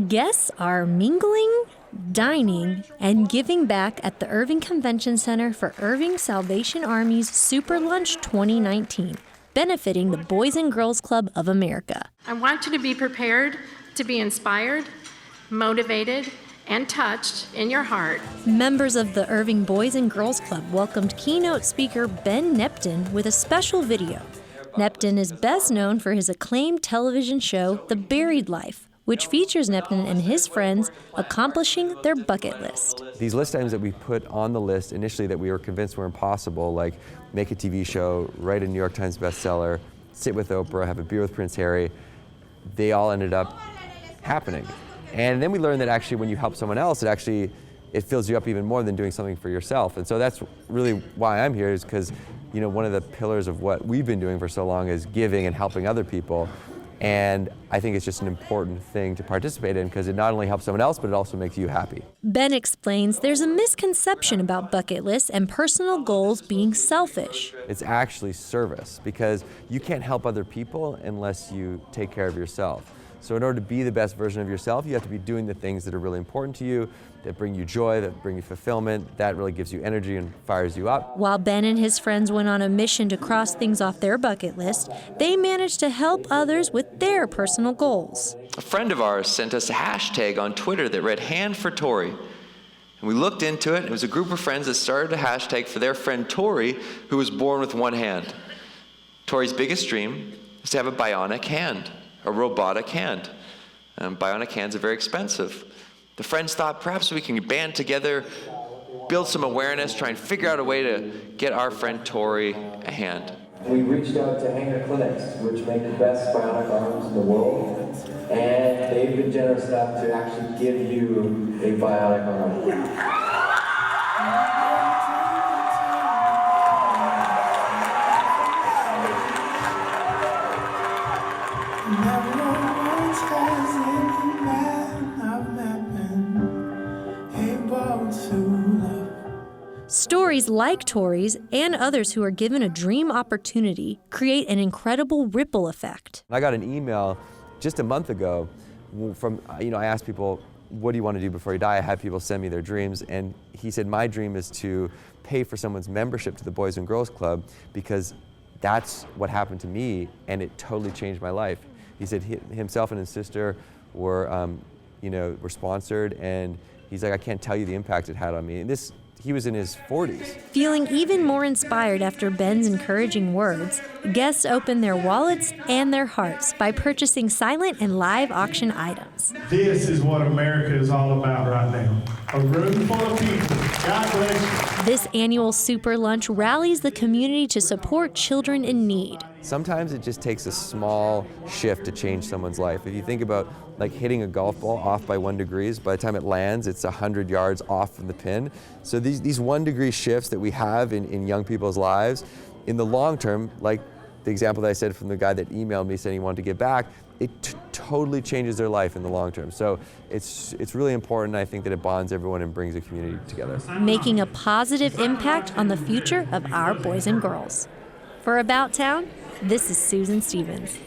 Guests are mingling, dining, and giving back at the Irving Convention Center for Irving Salvation Army's Super Lunch 2019, benefiting the Boys and Girls Club of America. I want you to be prepared to be inspired, motivated, and touched in your heart. Members of the Irving Boys and Girls Club welcomed keynote speaker Ben Neptune with a special video. Neptune is best known for his acclaimed television show, The Buried Life, which features Neptune and his friends accomplishing their bucket list. These list items that we put on the list initially that we were convinced were impossible, like make a TV show, write a New York Times bestseller, sit with Oprah, have a beer with Prince Harry, they all ended up happening. And then we learned that actually when you help someone else, it fills you up even more than doing something for yourself. And so that's really why I'm here, is because one of the pillars of what we've been doing for so long is giving and helping other people. And I think it's just an important thing to participate in because it not only helps someone else, but it also makes you happy. Ben explains there's a misconception about bucket lists and personal goals being selfish. It's actually service because you can't help other people unless you take care of yourself. So in order to be the best version of yourself, you have to be doing the things that are really important to you, that bring you joy, that bring you fulfillment, that really gives you energy and fires you up. While Ben and his friends went on a mission to cross things off their bucket list, they managed to help others with their personal goals. A friend of ours sent us a hashtag on Twitter that read "Hand for Tori." And we looked into it. It was a group of friends that started a hashtag for their friend Tori, who was born with one hand. Tori's biggest dream is to have a bionic hand. A robotic hand. Bionic hands are very expensive. The friends thought perhaps we can band together, build some awareness, try and figure out a way to get our friend Tori a hand. We reached out to Hanger Clinics, which make the best bionic arms in the world, and they've been generous enough to actually give you a bionic arm. Stories like Tori's and others who are given a dream opportunity create an incredible ripple effect. I got an email just a month ago from, I asked people, what do you want to do before you die? I had people send me their dreams, and he said, my dream is to pay for someone's membership to the Boys and Girls Club because that's what happened to me, and it totally changed my life. He said himself and his sister were, were sponsored, and he's like, I can't tell you the impact it had on me. And he was in his 40s. Feeling even more inspired after Ben's encouraging words, guests opened their wallets and their hearts by purchasing silent and live auction items. This is what America is all about right now. A room full of people. God bless you. This annual Super Lunch rallies the community to support children in need. Sometimes it just takes a small shift to change someone's life. If you think about like hitting a golf ball off by 1 degree, by the time it lands, it's 100 yards off from the pin. So these 1 degree shifts that we have in young people's lives, in the long term, like the example that I said from the guy that emailed me saying he wanted to give back, it totally changes their life in the long term. So it's really important. I think that it bonds everyone and brings a community together. Making a positive impact on the future of our boys and girls. For About Town, this is Susan Stevens.